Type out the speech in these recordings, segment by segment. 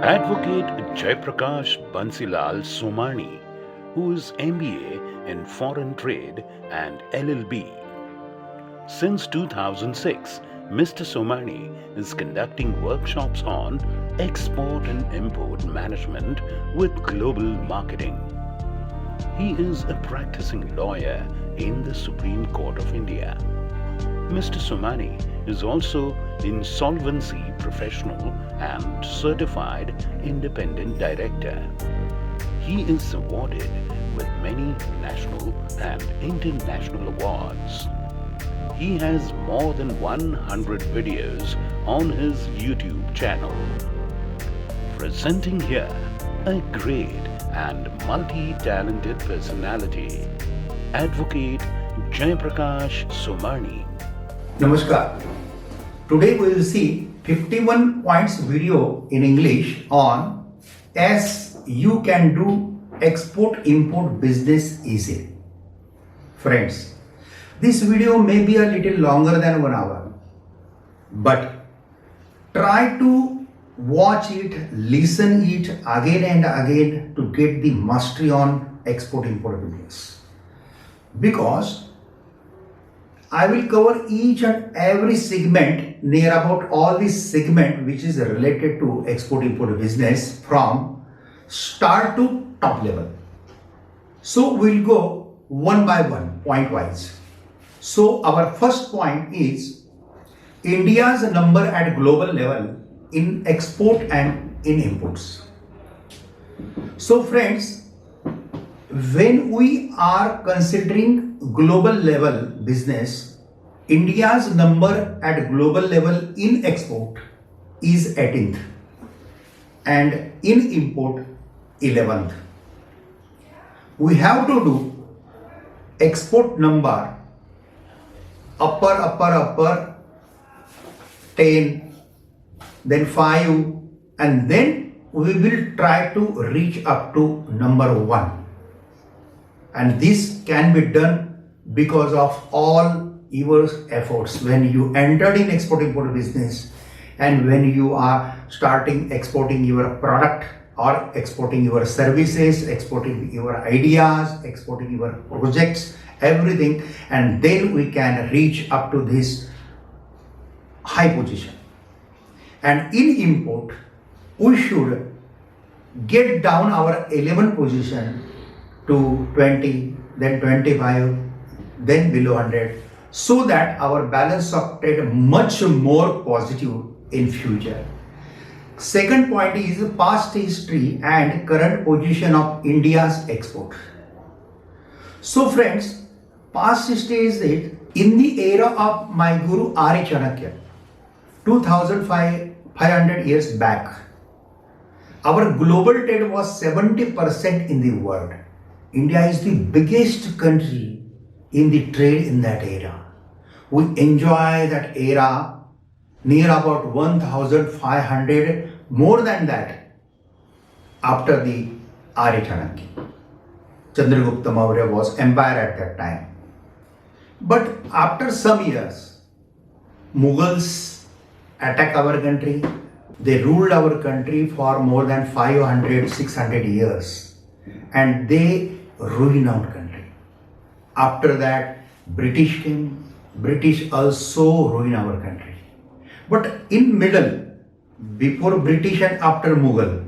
Advocate Jaiprakash Bansilal Somani, who is MBA in Foreign Trade and LLB. Since 2006, Mr. Somani is conducting workshops on export and import management with global marketing. He is a practicing lawyer in the Supreme Court of India. Mr. Somani is also insolvency professional and certified independent director. He is awarded with many national and international awards. He has more than 100 videos on his YouTube channel. Presenting here a great and multi-talented personality, Advocate Jaiprakash Somani. Namaskar. Today we will see 51 points video in English on as you can do export-import business easily. Friends, this video may be a little longer than 1 hour, but try to watch it, listen it again and again to get the mastery on export-import business. Because I will cover each and every segment, near about all this segment which is related to export-import business from start to top level. So we'll go one by one, point wise. So our first point is India's number at global level in export and in imports. So friends, when we are considering global level business, India's number at global level in export is 18th and in import 11th. We have to do export number upper 10, then 5, and then we will try to reach up to number 1. And this can be done because of all your efforts when you entered in export-import business and when you are starting exporting your product or exporting your services, exporting your ideas, exporting your projects, everything, and then we can reach up to this high position. And in import, we should get down our 11th position to 20, then 25, then below 100, so that our balance of trade much more positive in future. Second point is past history and current position of India's export. So friends, past history is that in the era of my Guru Arya Chanakya, 2500 years back, our global trade was 70% in the world. India is the biggest country in the trade in that era. We enjoy that era near about 1500, more than that, after the Arya Chanakya. Chandragupta Maurya was empire at that time. But after some years, Mughals attacked our country. They ruled our country for more than 500, 600 years. And they ruined our country. After that, British came. British also ruined our country. But in middle, before British and after Mughal,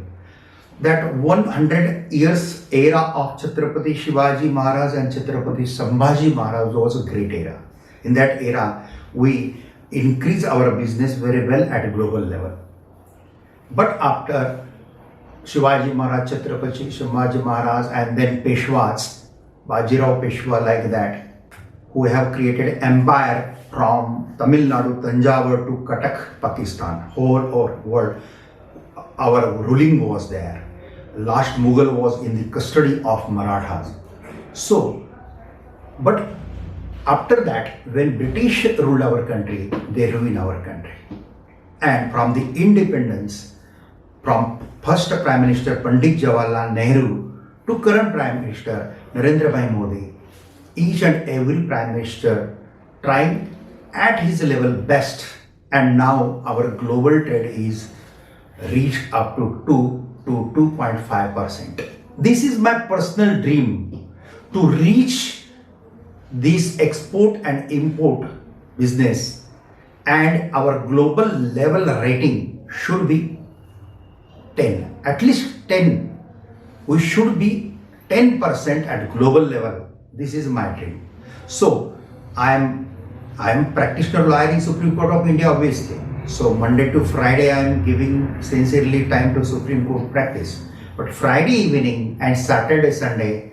that 100 years era of Chhatrapati Shivaji Maharaj and Chhatrapati Sambhaji Maharaj was a great era. In that era, we increased our business very well at global level. But after Shivaji Maharaj, Chhatrapati Shivaji Maharaj, and then Peshwas, Bajirao Peshwa, like that, who have created empire from Tamil Nadu, Tanjavur to Cuttack, Pakistan, whole world. Our ruling was there. Last Mughal was in the custody of Marathas. So, but after that, when British ruled our country, they ruined our country. And from the independence, from first Prime Minister Pandit Jawaharlal Nehru to current Prime Minister Narendra Bhai Modi, each and every Prime Minister trying at his level best, and now our global trade is reach up to 2 to 2.5%. This is my personal dream, to reach this export and import business, and our global level rating should be 10, at least 10. We should be 10% at global level. This is my dream. So I am practitioner lawyer in Supreme Court of India, obviously. So Monday to Friday I am giving sincerely time to Supreme Court practice. But Friday evening and Saturday, Sunday,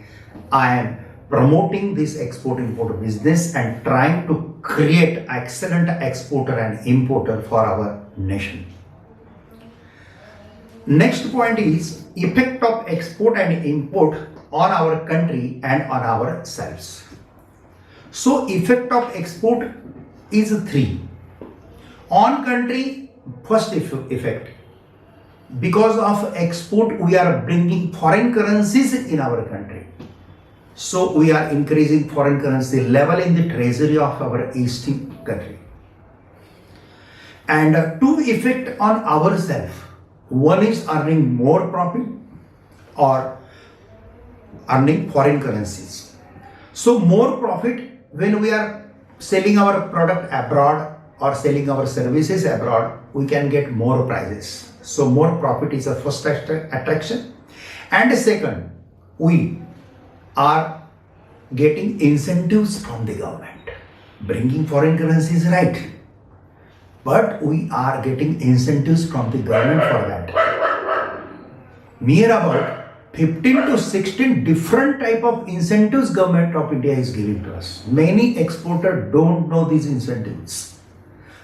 I am promoting this export-import business and trying to create excellent exporter and importer for our nation. Next point is effect of export and import on our country and on ourselves. So effect of export is 3. On country, first effect. Because of export, we are bringing foreign currencies in our country. So we are increasing foreign currency level in the treasury of our eastern country. And 2 effect on ourselves. One is earning more profit or earning foreign currencies. So more profit when we are selling our product abroad or selling our services abroad, we can get more prices. So more profit is a first attraction. And second, we are getting incentives from the government. Bringing foreign currency is right, but we are getting incentives from the government for that. Near about 15 to 16 different type of incentives government of India is giving to us. Many exporters don't know these incentives.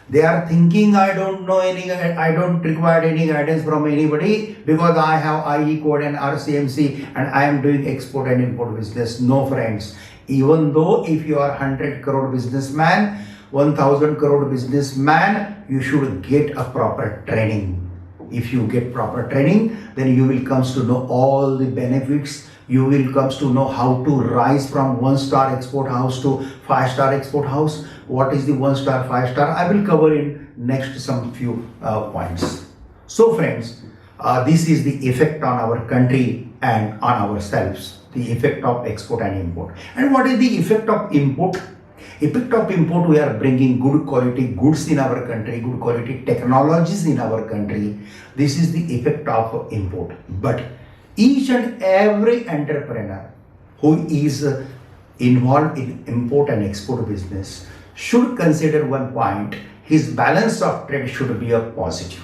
They are thinking, I don't require any guidance from anybody because I have IE code and RCMC and I am doing export and import business. No friends. Even though if you are 100 crore businessman, 1000 crore businessman, you should get a proper training. If you get proper training, then you will come to know all the benefits. You will come to know how to rise from 1-star export house to 5-star export house. What is the 1-star, 5-star? I will cover in next some few points. So friends, this is the effect on our country and on ourselves. The effect of export and import. And what is the effect of import? Effect of import, we are bringing good quality goods in our country, good quality technologies in our country. This is the effect of import. But each and every entrepreneur who is involved in import and export business should consider one point: his balance of trade should be a positive.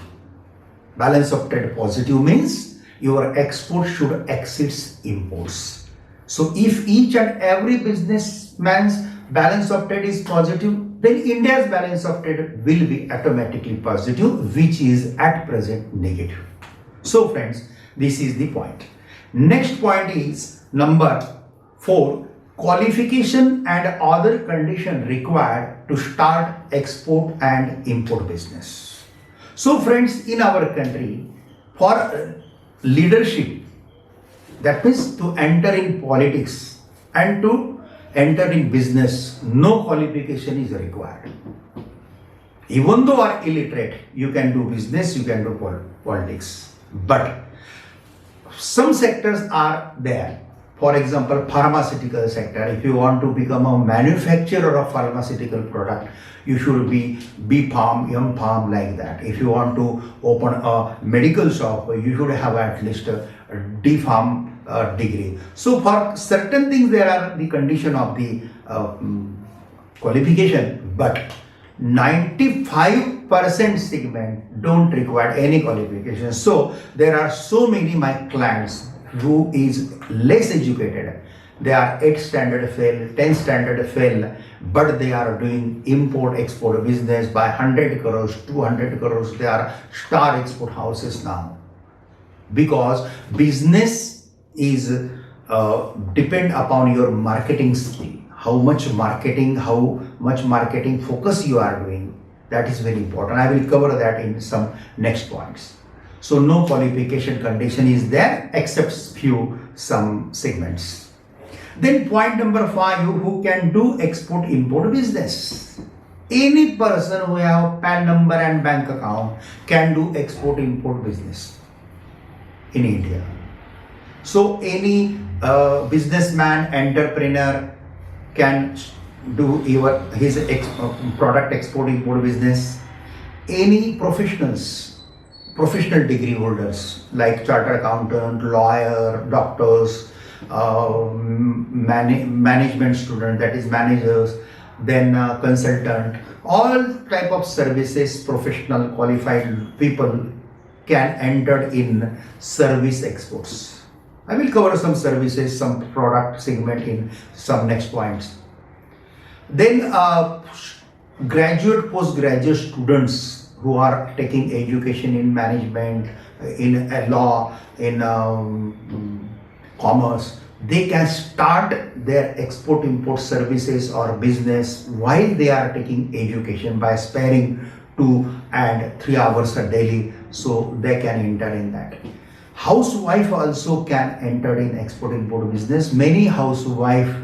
Balance of trade positive means your export should exceed imports. So if each and every businessman's balance of trade is positive, then India's balance of trade will be automatically positive, which is at present negative. So friends, this is the point. Next point is number 4, qualification and other condition required to start export and import business. So friends, in our country, for leadership, that means to enter in politics and to enter in business, no qualification is required. Even though you are illiterate, you can do business, you can do politics. But some sectors are there. For example, pharmaceutical sector. If you want to become a manufacturer of pharmaceutical product, you should be B.Pharm, M.Pharm, like that. If you want to open a medical shop, you should have at least a D.Pharm degree. So for certain things there are the condition of the qualification, but 95% segment don't require any qualification. So there are so many my clients who is less educated. They are 8 standard fail, 10 standard fail, but they are doing import export business by 100 crores, 200 crores. They are star export houses now, because business is depend upon your marketing skill. How much marketing focus you are doing, that is very important. I will cover that in some next points. So no qualification condition is there except some segments. Then point number 5, who can do export import business. Any person who have PAN number and bank account can do export-import business in India. So any businessman, entrepreneur can do his product export-import business. Any professional degree holders like chartered accountant, lawyer, doctors, management student, that is managers, then consultant, all type of services, professional qualified people can enter in service exports. I will cover some services, some product segment in some next points. Then graduate, postgraduate students who are taking education in management, in law, in commerce, they can start their export-import services or business while they are taking education by sparing 2 and 3 hours a daily, so they can enter in that. Housewife also can enter in export-import business. Many housewife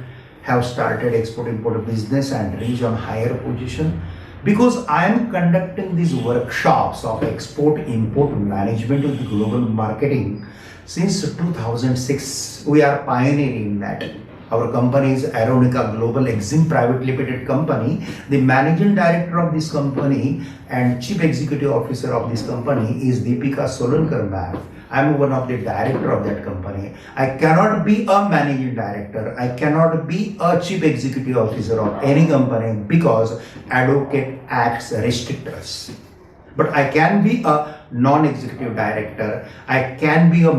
have started export-import business and reach on higher position. Because I am conducting these workshops of export-import management with global marketing since 2006, we are pioneering that. Our company is Aeronica Global Exim Private Limited Company. The managing director of this company and chief executive officer of this company is Deepika Solonkar ma'am. I am one of the director of that company. I cannot be a managing director. I cannot be a chief executive officer of any company because Advocate Acts restrict us. But I can be a non-executive director. I can be a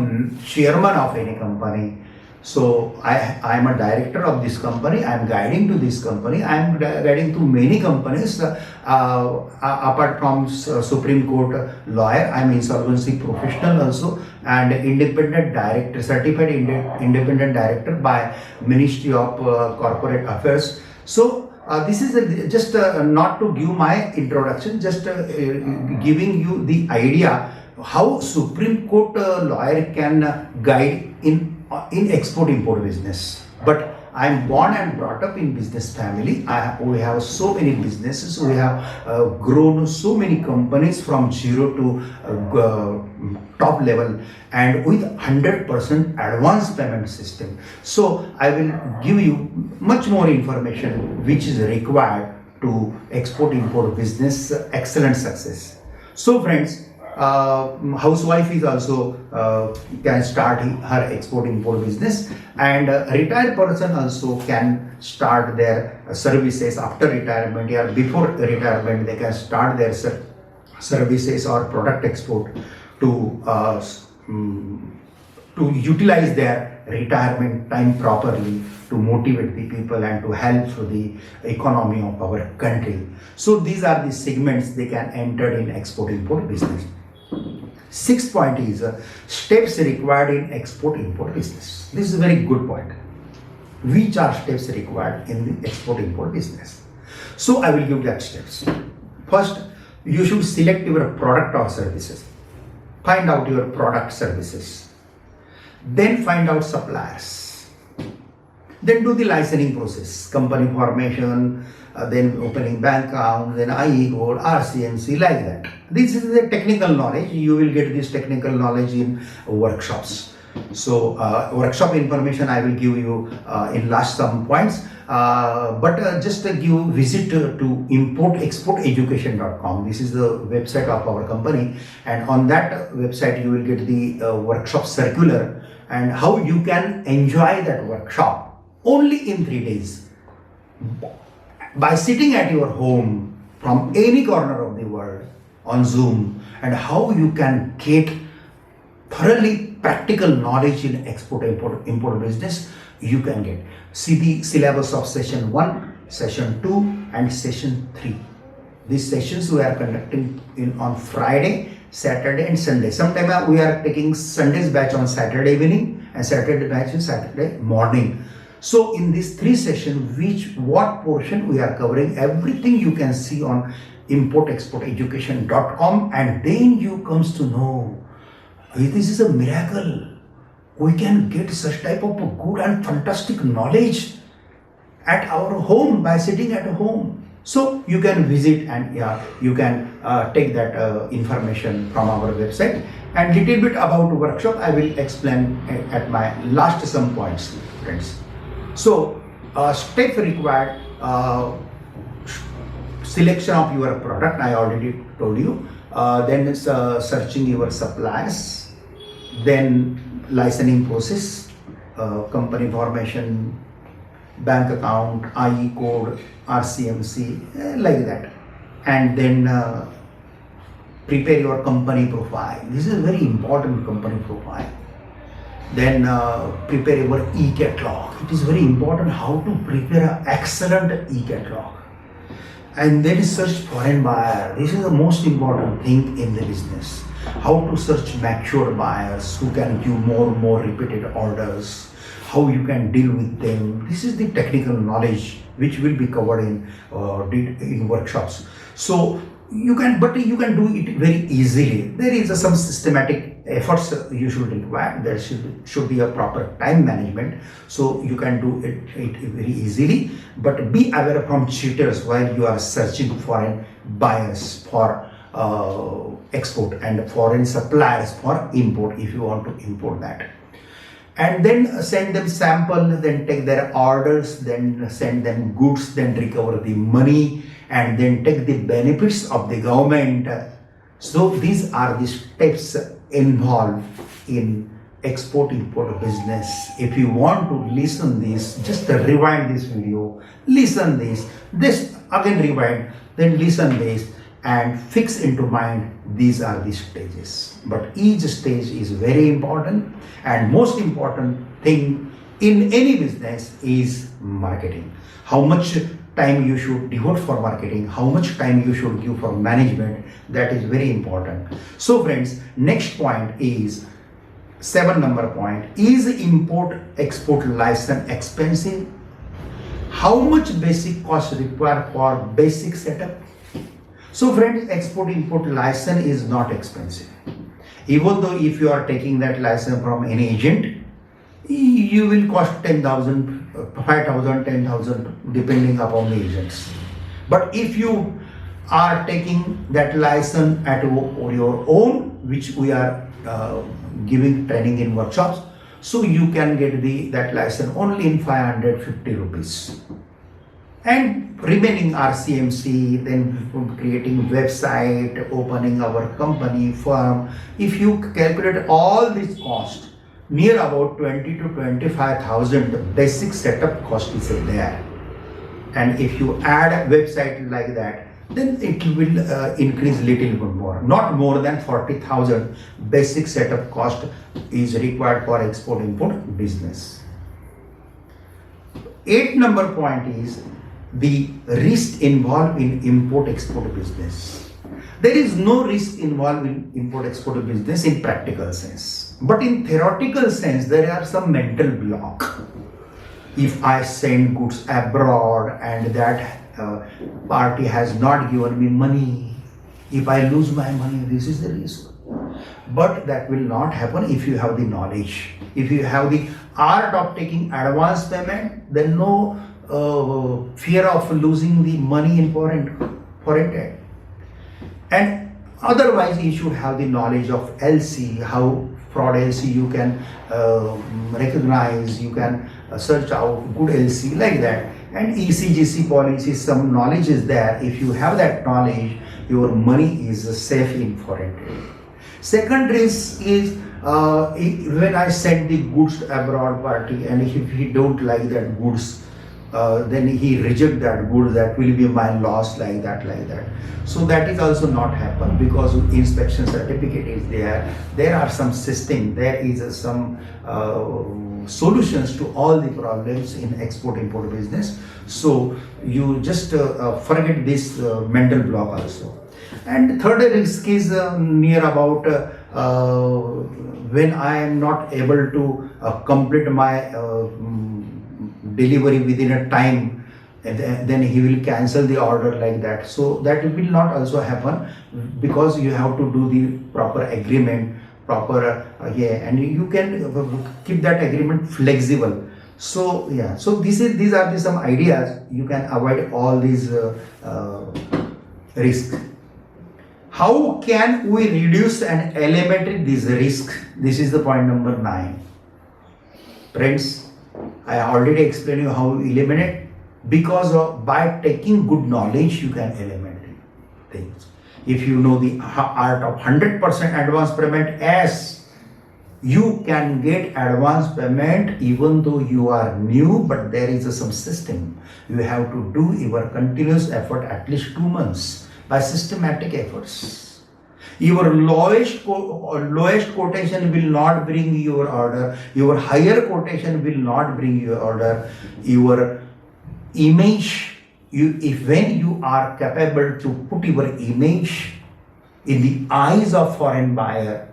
chairman of any company. So I am a director of this company. I am guiding to this company. I am guiding to many companies. Apart from Supreme Court lawyer, I am insolvency professional also and independent director, certified independent director by Ministry of Corporate Affairs. So this is just not to give my introduction, just giving you the idea how Supreme Court lawyer can guide in export-import business. But I am born and brought up in business family. We have so many businesses. We have grown so many companies from zero to top level and with 100% advance payment system. So I will give you much more information which is required to export-import business excellent success. So friends, housewife is also can start her export-import business, and retired person also can start their services after retirement or before retirement. They can start their services or product export to utilize their retirement time properly, to motivate the people and to help the economy of our country. So these are the segments they can enter in export-import business. 6th point is steps required in export-import business. This is a very good point. Which are steps required in the export-import business? So I will give that steps. First, you should select your product or services. Find out your product services. Then find out suppliers. Then do the licensing process, company formation, then opening bank account, then IE code, RCNC, like that. This is the technical knowledge. You will get this technical knowledge in workshops. So workshop information I will give you in last some points. But just give visit to importexporteducation.com. This is the website of our company, and on that website you will get the workshop circular and how you can enjoy that workshop only in 3 days by sitting at your home from any corner of the world on Zoom, and how you can get thoroughly practical knowledge in export-import business. You can get. See the syllabus of session 1, session 2 and session 3. These sessions we are conducting on Friday, Saturday and Sunday. Sometimes we are taking Sunday's batch on Saturday evening and Saturday batch on Saturday morning. So in these 3 sessions, what portion we are covering, everything you can see on importexporteducation.com, and then you comes to know this is a miracle. We can get such type of good and fantastic knowledge at our home by sitting at home. So you can visit and you can take that information from our website. And little bit about workshop I will explain at my last some points, friends. So step required, selection of your product I already told you, then it's searching your suppliers, then licensing process, company formation, bank account, IE code, RCMC, like that. And then prepare your company profile. This is a very important company profile. Then prepare your e-catalog. It is very important how to prepare an excellent e-catalog. And then search foreign buyer. This is the most important thing in the business. How to search mature buyers who can give more repeated orders, how you can deal with them. This is the technical knowledge which will be covered in workshops. So you can do it very easily. There is some systematic efforts you should require. There should be a proper time management, so you can do it very easily. But be aware from cheaters while you are searching foreign buyers for export and foreign suppliers for import if you want to import that. And then send them sample, then take their orders, then send them goods, then recover the money, and then take the benefits of the government. So these are the steps involved in export-import business. If you want to listen this, just rewind this video, listen this again rewind, then listen this and fix into mind these are the stages. But each stage is very important, and most important thing in any business is marketing. How much time you should devote for marketing, how much time you should give for management, that is very important. So friends, next point is 7 number point. Is import export license expensive? How much basic cost required for basic setup? So friends, export import license is not expensive. Even though if you are taking that license from any agent, you will cost 10,000, 5,000, 10,000 depending upon the agents. But if you are taking that license at your own, which we are giving training in workshops, so you can get that license only in 550 rupees. And remaining RCMC, then creating website, opening our company, firm. If you calculate all this cost, near about 20 to 25,000 basic setup cost is there. And if you add a website like that, then it will increase little bit more. Not more than 40,000 basic setup cost is required for export import business. 8 number point is the risk involved in import export business. There is no risk involved in import export business in practical sense, but in theoretical sense there are some mental block. If I send goods abroad and that party has not given me money, if I lose my money, this is the risk. But that will not happen if you have the knowledge. If you have the art of taking advance payment, then no fear of losing the money in foreign trade. And otherwise you should have the knowledge of LC, how fraud LC you can recognize, you can search out good LC like that. And ECGC policy, some knowledge is there. If you have that knowledge, your money is safe in foreign trade. Second risk is when I send the goods to abroad party, and if he don't like that goods, then he reject that good, that will be my loss, like that. So that is also not happen, because inspection certificate is there. There are some system, there is some solutions to all the problems in export import business. So you just forget this mental block also. And third risk is near about when I am not able to complete my delivery within a time, and then he will cancel the order like that. So that will not also happen, because you have to do the proper agreement, and you can keep that agreement flexible. So yeah, so these are some ideas you can avoid all these risks. How can we reduce and eliminate this risk? This is the point number 9. Friends, I already explained you how you eliminate, because by taking good knowledge you can eliminate things. If you know the art of 100% advance payment, as you can get advance payment even though you are new, but there is some system. You have to do your continuous effort at least 2 months by systematic efforts. Your lowest quotation will not bring your order. Your higher quotation will not bring your order. Your image, when you are capable to put your image in the eyes of foreign buyer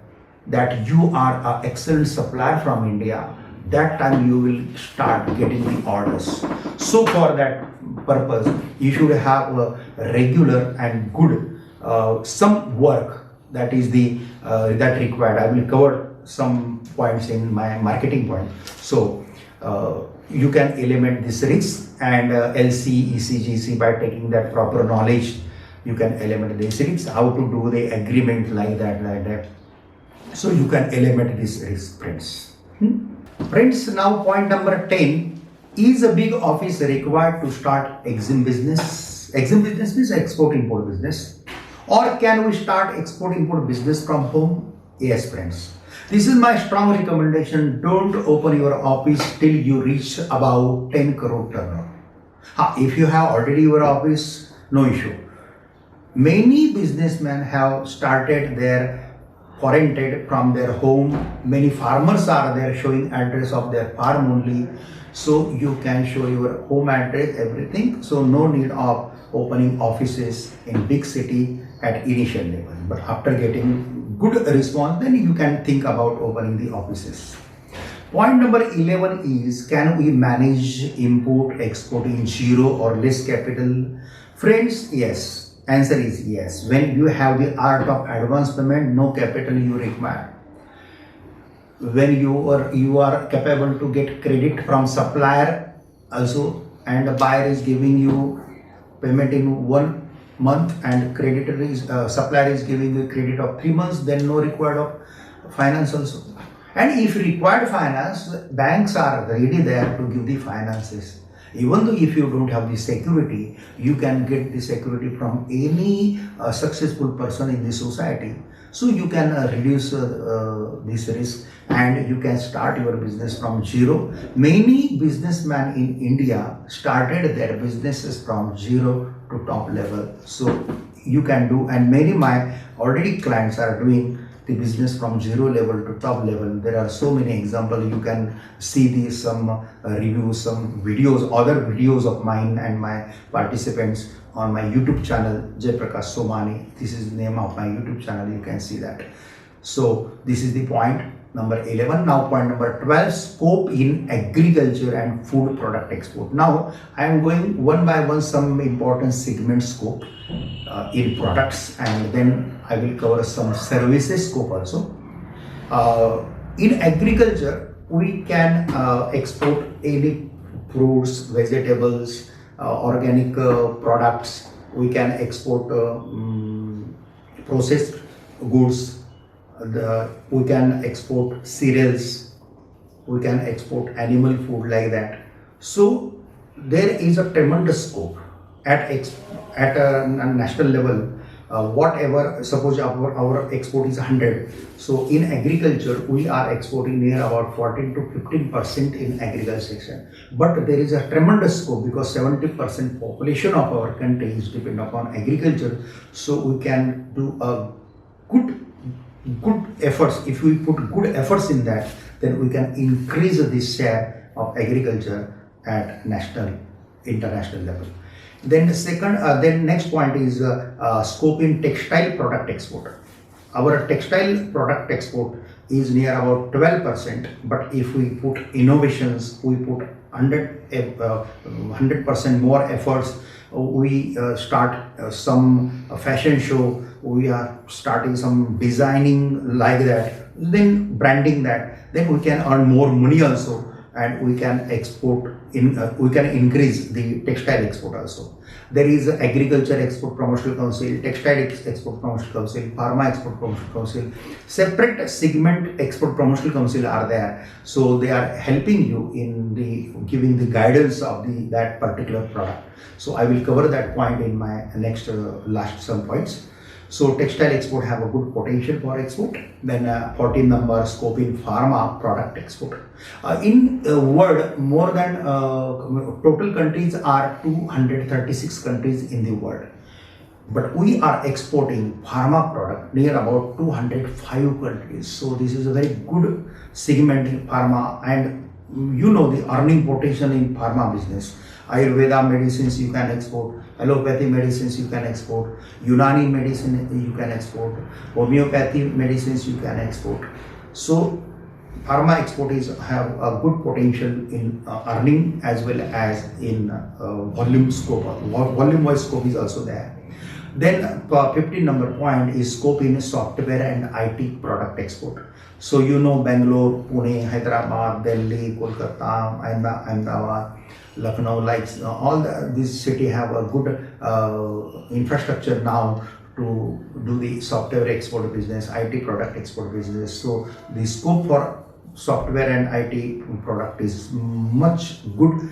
that you are an excellent supplier from India, that time you will start getting the orders. So for that purpose, you should have a regular and good some work that is the that required. I will cover some points in my marketing point. So you can eliminate this risk, and LC, ECGC, by taking that proper knowledge, you can eliminate these risks. How to do the agreement like that. So you can eliminate this risk, friends. Friends, now point number 10. Is a big office required to start EXIM business? EXIM business means export-import business. Or can we start export-import business from home? Yes, friends. This is my strong recommendation. Don't open your office till you reach about 10 crore turnover. If you have already your office, no issue. Many businessmen have started their foreign trade from their home. Many farmers are there showing address of their farm only. So you can show your home address, everything. So no need of opening offices in big city at initial level. But after getting good response, then you can think about opening the offices. Point number 11 is, can we manage import export in zero or less capital? Friends, yes. Answer is yes. When you have the art of advance payment, no capital you require. When you are capable to get credit from supplier also, and the buyer is giving you payment in 1 month, and creditor is supplier is giving you credit of 3 months, then no required of finance also. And if required finance, banks are ready there to give the finances. Even though if you don't have the security, you can get the security from any successful person in the society. So you can reduce this risk, and you can start your business from zero. Many businessmen in India started their businesses from zero to top level. So you can do, and many my already clients are doing the business from zero level to top level. There are so many examples. You can see some reviews, some videos, other videos of mine and my participants on my YouTube channel, Jaiprakash Somani. This is the name of my YouTube channel. You can see that. So this is the point number 11. Now point number 12, scope in agriculture and food product export. Now I am going one by one some important segment scope in products, and then I will cover some services scope also. In agriculture, we can export any fruits, vegetables, organic products. We can export processed goods. We can export cereals. We can export animal food like that. So there is a tremendous scope at a national level. Whatever, suppose our export is 100. So in agriculture, we are exporting near about 14 to 15% in agriculture section. But there is a tremendous scope because 70% population of our country is dependent upon agriculture. So we can do a good efforts. If we put good efforts in that, then we can increase this share of agriculture at national, international level. Then the second, then next point is scope in textile product export. Our textile product export is near about 12%, but if we put innovations, we put 100% more efforts. We start some fashion show. We are starting some designing like that. Then branding that. Then we can earn more money also. and we can export we can increase the textile export also. There is Agriculture Export Promotional Council, Textile Export Promotional Council, Pharma Export Promotional Council. Separate segment Export Promotional Council are there, so they are helping you in the giving the guidance of that particular product. So I will cover that point in my next last some points. So textile export have a good potential for export. Then 14 number scope in pharma product export. In world, more than total countries are 236 countries in the world. But we are exporting pharma product near about 205 countries. So this is a very good segment in pharma, and you know the earning potential in pharma business. Ayurveda medicines you can export, allopathy medicines you can export, Unani medicine you can export, homeopathy medicines you can export. So pharma export have a good potential in earning as well as in volume scope. Volume wise scope is also there. Then 15 number point is scope in software and IT product export. So you know Bangalore, Pune, Hyderabad, Delhi, Kolkata, Ahmedabad, Lucknow, like all these city have a good infrastructure now to do the software export business, IT product export business. So the scope for software and IT product is much good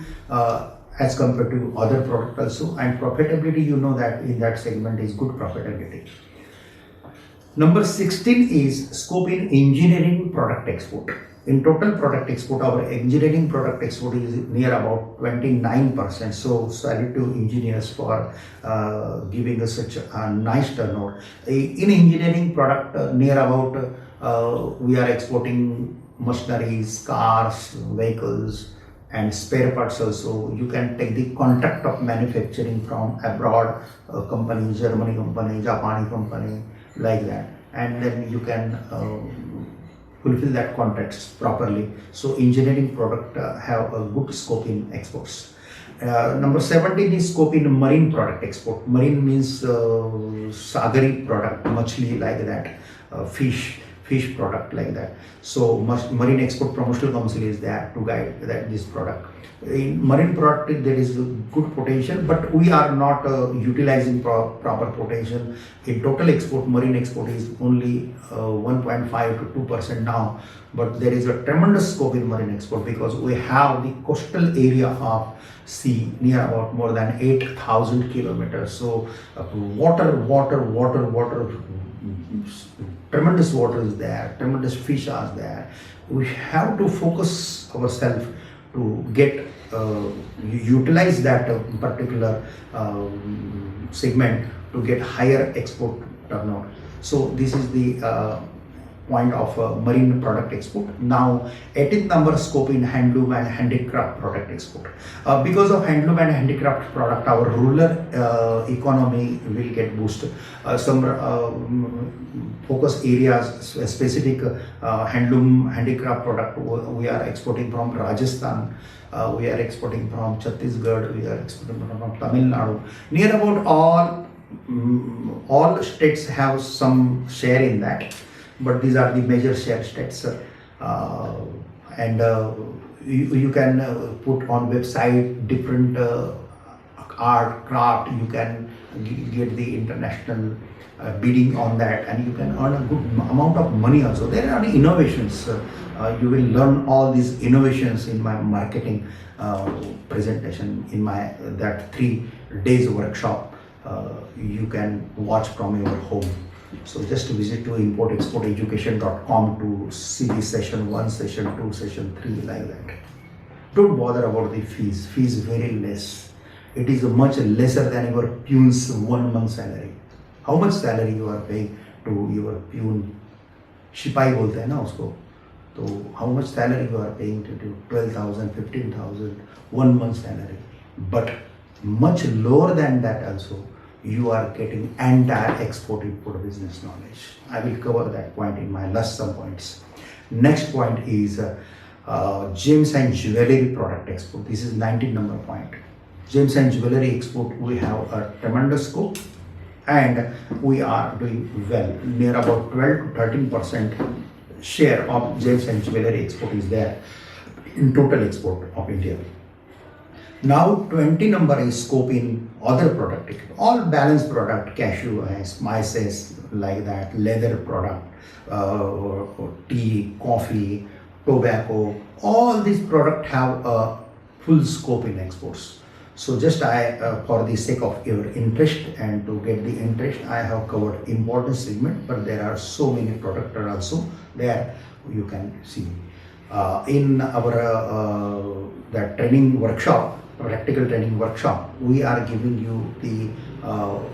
as compared to other product also, and profitability, you know that in that segment is good profitability. Number 16 is scope in engineering product export. In total product export, our engineering product export is near about 29%. So salute to engineers for giving us such a nice turnover. In engineering product, near about we are exporting machineries, cars, vehicles, and spare parts also. You can take the contract of manufacturing from abroad, company, Germany company, Japanese company, like that, and then you can fulfill that contracts properly. So engineering product have a good scope in exports. Number 17 is scope in marine product export. Marine means sagari product, machli, like that, fish product, like that. So Marine Export Promotional Council is there to guide this product. In marine product there is good potential, but we are not utilizing proper potential. In total export, marine export is only 1.5 to 2% now, but there is a tremendous scope in marine export because we have the coastal area of sea near about more than 8,000 kilometers. So water, tremendous water is there, tremendous fish are there. We have to focus ourselves to get utilize that particular segment to get higher export turnover. So this is the point of marine product export. Now 18th number scope in handloom and handicraft product export. Because of handloom and handicraft product, our rural economy will get boosted. Some focus areas, specific handloom handicraft product we are exporting from Rajasthan, we are exporting from Chhattisgarh, we are exporting from Tamil Nadu. Near about all states have some share in that, but these are the major share states, and you can put on website different art, craft. You can get the international bidding on that, and you can earn a good amount of money also. There are innovations. You will learn all these innovations in my marketing presentation, in my that 3 days workshop. You can watch from your home. So just visit to importexporteducation.com to see the session 1, session 2, session 3, like that. Don't bother about the fees. Fees very less. It is much lesser than your peon's 1 month salary. How much salary you are paying to your peon? शिपाही बोलते हैं ना उसको. तो how much salary you are paying to 12,000, 15,000, 1 month salary. But much lower than that also, you are getting entire export-import business knowledge. I will cover that point in my last some points. Next point is gems and jewelry product export. This is 19 number point. Gems and jewelry export, we have a tremendous scope, and we are doing well. Near about 12 to 13% share of gems and jewelry export is there. in total export of India. Now 20 number is scope in other product, all balanced product, cashew, spices like that, leather product, tea, coffee, tobacco, all these product have a full scope in exports. So just for the sake of your interest and to get the interest, I have covered important segment, but there are so many products are also there you can see. In our that training workshop, practical training workshop, we are giving you the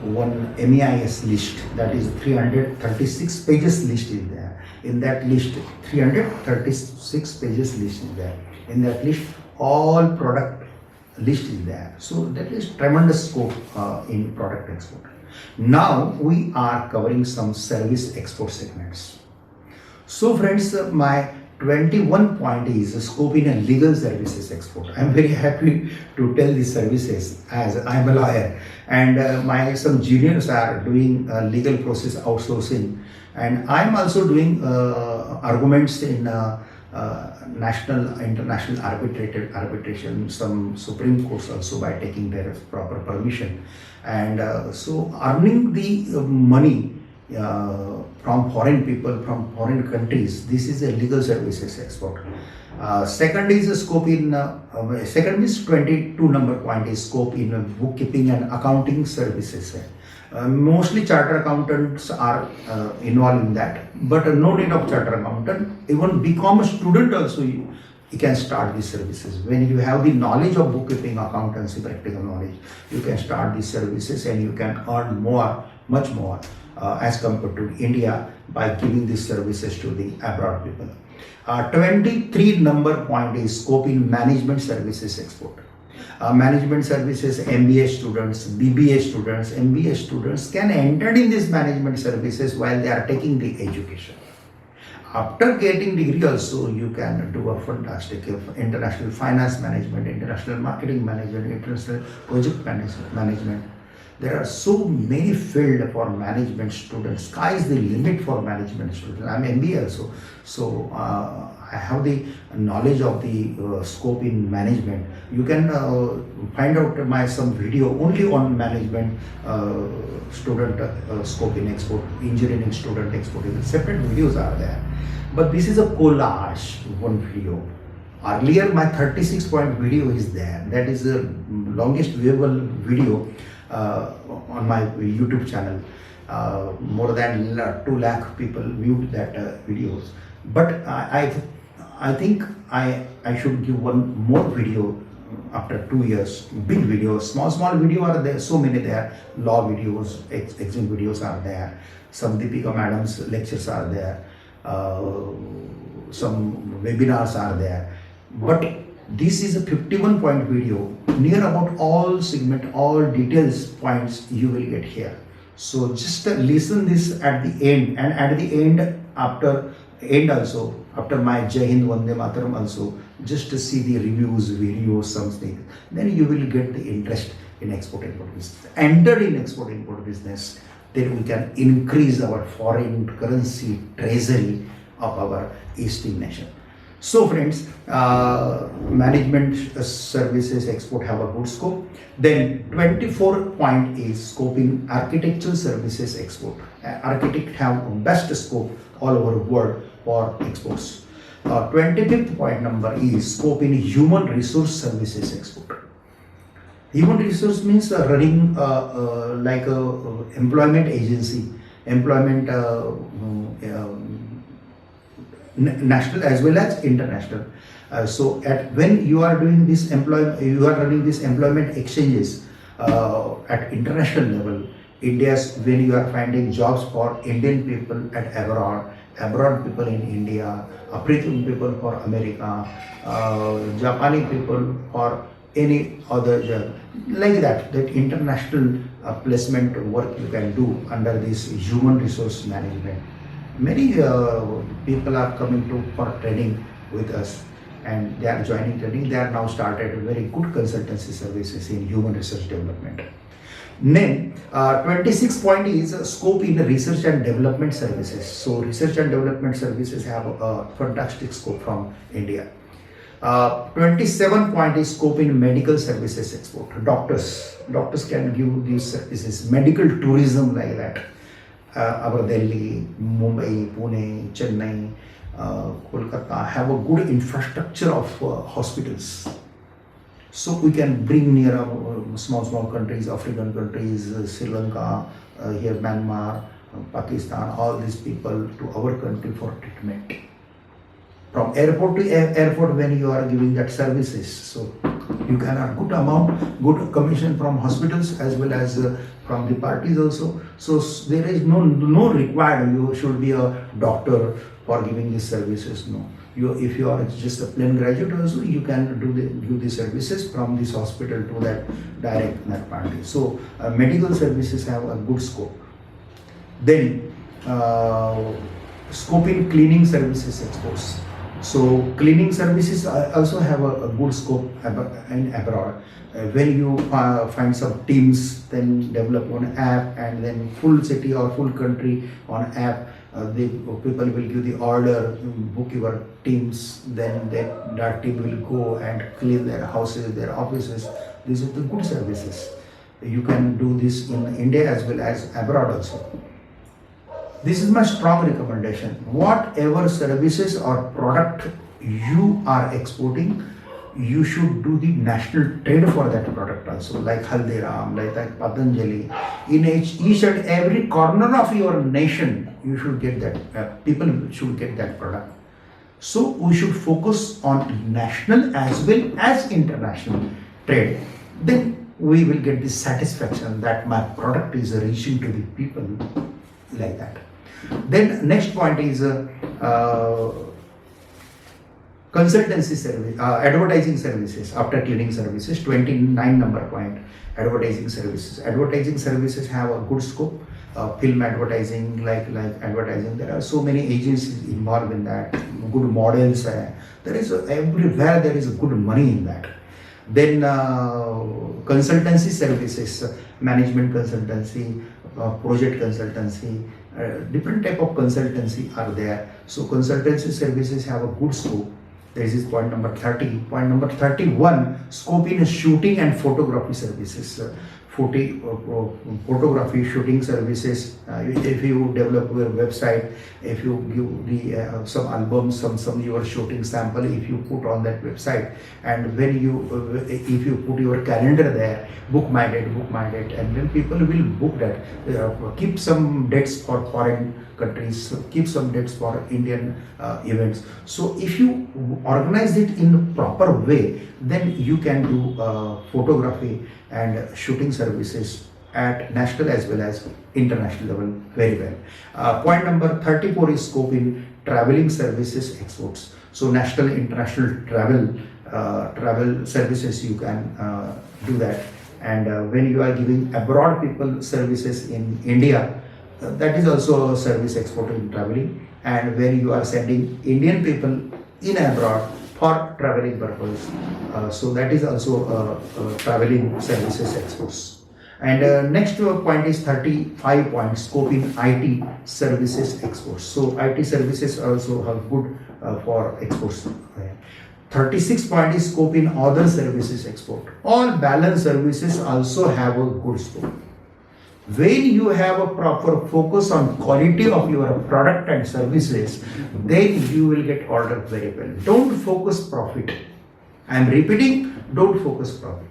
one MEIS list, that is 336 pages list is there. In that list, 336 pages list is there. In that list, all product list is there. So that is tremendous scope in product export. Now we are covering some service export segments. So friends, my 21 point is scope in a legal services export. I am very happy to tell these services as I am a lawyer, and my some juniors are doing legal process outsourcing, and I am also doing arguments in national, international arbitration, some Supreme Courts also by taking their proper permission, and so earning the money from foreign people, from foreign countries. This is a legal services export. Second is a scope in, second is 22 number point is scope in bookkeeping and accounting services. Mostly charter accountants are involved in that, but no need of charter accountant. Even become a student also, you can start these services. When you have the knowledge of bookkeeping, accountancy, practical knowledge, you can start these services and you can earn more, much more as compared to India by giving these services to the abroad people. 23 number point is scope in management services export. Management services, MBA students, BBA students, MBA students can enter in these management services while they are taking the education. After getting degree also, you can do a fantastic international finance management, international marketing management, international project management. There are so many fields for management students. Sky is the limit for management students. I'm MBA also, so I have the knowledge of the scope in management. You can find out my some video only on management student scope in export, engineering student export. Separate videos are there, but this is a collage, one video. Earlier my 36-point video is there. That is the longest viewable video on my YouTube channel. More than 2 lakh people viewed that videos. But I think I should give one more video after 2 years. Big videos, small video are there, so many there. Law videos, exam videos are there. Some Deepika Madam's lectures are there. Some webinars are there. But this is a 51-point video. Near about all segment, all details points you will get here. So just listen this at the end, and at the end, after end also, after my Jai Hind Vande Mataram also, just to see the reviews, videos, something. Then you will get the interest in export-import business. Enter in export-import business, then we can increase our foreign currency treasury of our esteemed nation. So friends, management services export have a good scope. Then 24 point is scope in architectural services export. Architect have best scope all over the world for exports. 25th point number is scope in human resource services export. Human resource means running like a employment agency, employment national as well as international. So when you are doing this you are running this employment exchanges at international level. India's, when you are finding jobs for Indian people at abroad people in India, African people for America, Japanese people for any other job, like that international placement work you can do under this human resource management. Many people are coming for training with us, and they are joining training. They are now started very good consultancy services in human research development. Then 26 point is scope in research and development services. So research and development services have a fantastic scope from India. 27 point is scope in medical services export. Doctors can give these services, medical tourism like that. Our Delhi, Mumbai, Pune, Chennai, Kolkata have a good infrastructure of hospitals. So we can bring near small countries, African countries, Sri Lanka, here Myanmar, Pakistan, all these people to our country for treatment. From airport to airport when you are giving that services, so you can earn good amount, good commission from hospitals as well as from the parties also. So there is no required you should be a doctor for giving these services. No, if you are just a plain graduate also, you can do the services from this hospital to that direct that party. So medical services have a good scope. Then scope in cleaning services exports. So cleaning services also have a good scope in abroad. When you find some teams, then develop one app, and then full city or full country on app, the people will give the order, book your teams, then that team will go and clean their houses, their offices. These are the good services. You can do this in India as well as abroad also. This is my strong recommendation. Whatever services or product you are exporting, you should do the national trade for that product also, like Haldiram, like Patanjali. In each and every corner of your nation, you should get that, people should get that product. So we should focus on national as well as international trade. Then we will get the satisfaction that my product is reaching to the people like that. Then next point is consultancy service, advertising services after cleaning services. 29 number point, advertising services. Advertising services have a good scope. Film advertising, like advertising. There are so many agencies involved in that. Good models. There is everywhere there is a good money in that. Then consultancy services, management consultancy, project consultancy, different type of consultancy are there. So consultancy services have a good scope. This is point number 30. Point number 31, scope in shooting and photography services. Photography, shooting services. If you develop your website, if you give the some albums, some your shooting sample, if you put on that website, and when you if you put your calendar there, book my date, and then people will book that. Keep some dates for foreign countries, keep some dates for Indian events. So if you organize it in a proper way, then you can do photography and shooting services at national as well as international level very well. Point number 34 is scope in traveling services exports. So national, international travel services you can do that. And when you are giving abroad people services in India, that is also a service export in traveling. And when you are sending Indian people in abroad for traveling purpose, so that is also traveling services exports. And next point is 35 points, scope in IT services exports. So IT services also have good for exports. 36 point is scope in other services export. All balance services also have a good scope. When you have a proper focus on quality of your product and services, then you will get order very well. Don't focus profit. I am repeating, don't focus profit.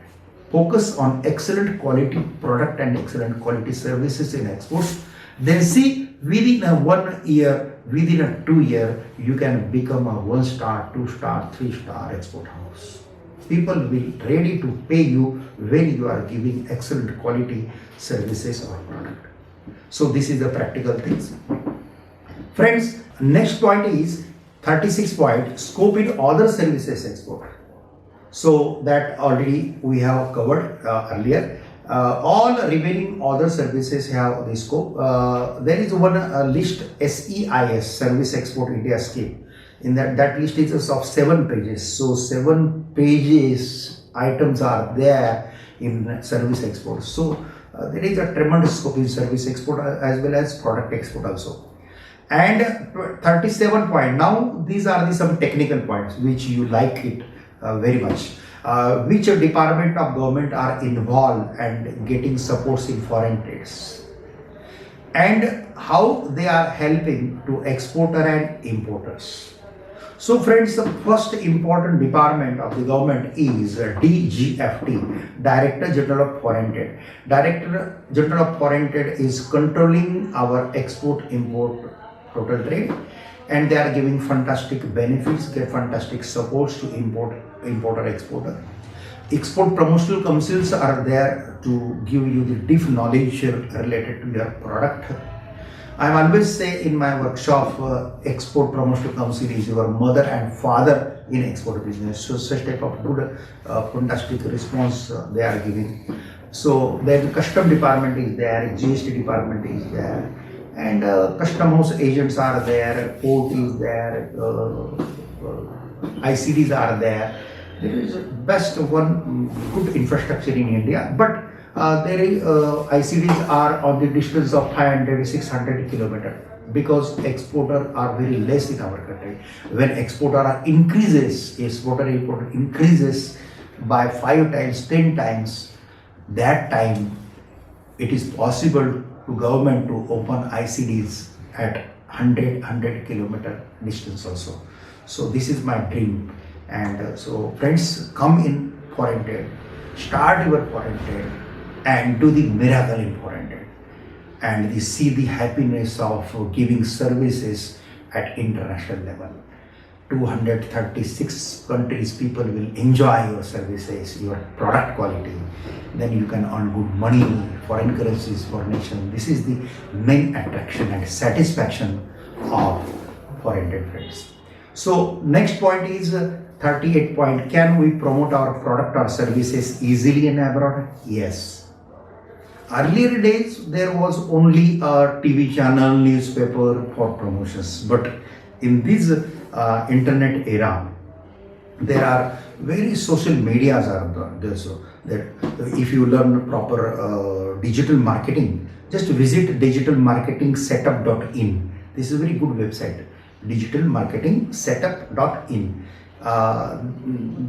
Focus on excellent quality product and excellent quality services in exports. Then see, within a 1 year, within a 2 year, you can become a 1-star, 2-star, 3-star export house. People will ready to pay you when you are giving excellent quality services or product. So this is the practical things. Friends, next point is 36 point, scope in other services export. So that already we have covered earlier. All remaining other services have the scope. There is one list, SEIS, Service Export India Scheme. In that list is of 7 pages. So 7 pages items are there in service export. So there is a tremendous scope in service export as well as product export also. And 37 point. Now these are some technical points which you like it. very much. Which department of government are involved and getting supports in foreign trades, and how they are helping to exporter and importers. So friends, the first important department of the government is DGFT, Director General of Foreign Trade. Director General of Foreign Trade is controlling our export-import total trade, and they are giving fantastic benefits, get fantastic supports to importer-exporter. Export promotional councils are there to give you the deep knowledge related to your product. I always say in my workshop, export promotional council is your mother and father in export business. So such type of good, fantastic response they are giving. So the custom department is there, GST department is there, and custom house agents are there, port is there, ICDs are there. There is best one good infrastructure in India, but ICDs are on the distance of 500-600 kilometers because exporter are very less in our country. When exporter increases, exporter-importer increases by 5 times, 10 times, that time it is possible to government to open ICDs at 100 kilometer distance also. So this is my dream, and so friends, come in foreign trade, start your foreign trade, and do the miracle in foreign trade, and they see the happiness of giving services at international level. 236 countries people will enjoy your services, your product quality. Then you can earn good money, foreign currencies for nation. This is the main attraction and satisfaction of foreign trade, friends. So next point is 38 point. Can we promote our product or services easily in abroad? Yes. Earlier days, there was only a TV channel, newspaper for promotions. But in this internet era, there are very social medias are there. So that if you learn proper digital marketing, just visit digitalmarketingsetup.in. This is a very good website, digitalmarketingsetup.in.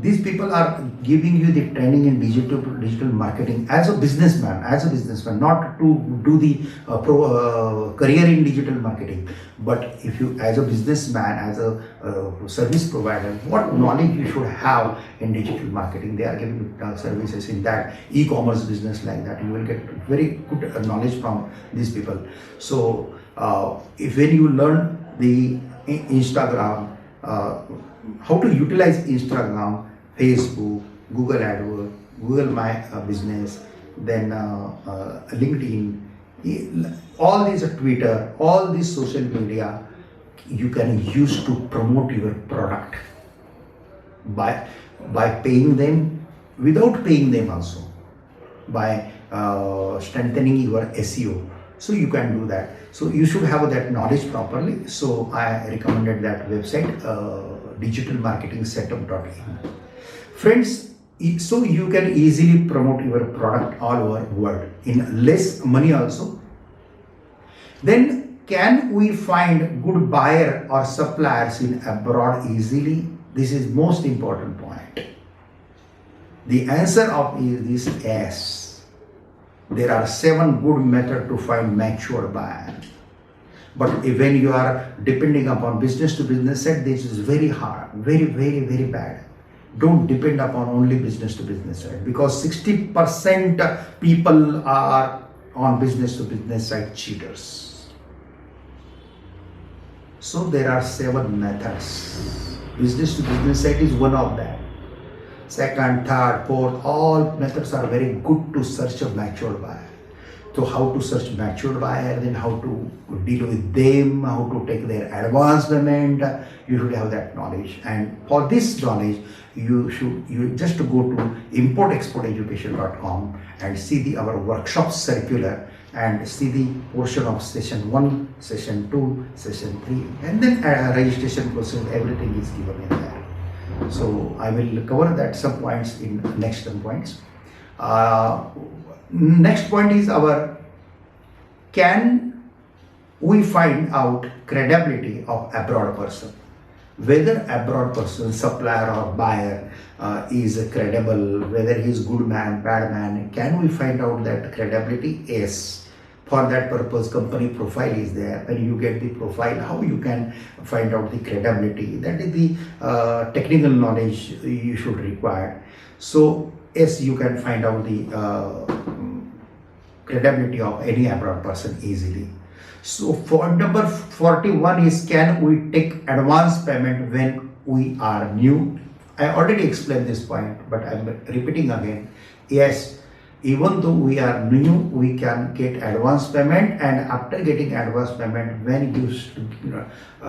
These people are giving you the training in digital marketing as a businessman, not to do the career in digital marketing, but if you as a businessman, as a service provider, what knowledge you should have in digital marketing. They are giving services in that e-commerce business like that. You will get very good knowledge from these people. So if when you learn the Instagram, how to utilize Instagram, Facebook, Google AdWords, Google My Business, then LinkedIn, all these Twitter, all these social media, you can use to promote your product by paying them, without paying them also, by strengthening your SEO. So you can do that. So you should have that knowledge properly. So I recommended that website, digitalmarketingsetup.in. Friends, so you can easily promote your product all over world in less money also. Then can we find good buyer or suppliers in abroad easily? This is most important point. The answer of is yes. There are 7 good methods to find mature buyer. But when you are depending upon business to business side, this is very hard, very bad. Don't depend upon only business to business side, because 60% people are on business to business side cheaters. So there are 7 methods. Business to business side is one of them. Second, third, fourth, all methods are very good to search a mature buyer. So how to search mature buyer, then how to deal with them, how to take their advance payment, you should have that knowledge. And for this knowledge, you just go to importexporteducation.com and see our workshop circular and see the portion of session 1, session 2, session 3, and then registration process, everything is given in there. So I will cover that some points in next 10 points. Next point is can we find out credibility of abroad person? whether abroad person, supplier or buyer is credible, whether he is good man, bad man. Can we find out that credibility? Yes. For that purpose, company profile is there. When you get the profile, how you can find out the credibility? That is the technical knowledge you should require. So yes, you can find out the credibility of any abroad person easily. So for number 41 is, can we take advance payment when we are new? I already explained this point, but I'm repeating again. Yes, even though we are new, we can get advance payment, and after getting advance payment, when you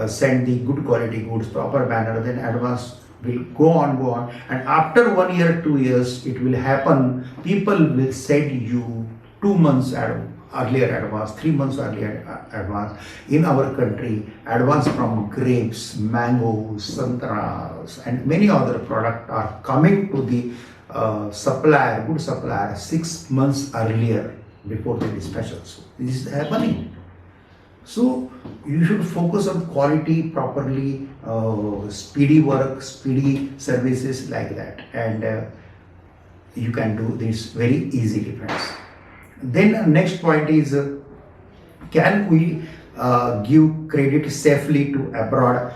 send the good quality goods, proper manner, then advance will go on, and after 1 year, 2 years, it will happen. People will send you 2 months earlier advance, 3 months earlier advance. In our country, advance from grapes, mangoes, santras, and many other products are coming to the supplier, good supplier, 6 months earlier before the dispatch also. This is happening. So you should focus on quality, properly, speedy work, speedy services like that, and you can do this very easily, friends. Then next point is, can we give credit safely to abroad?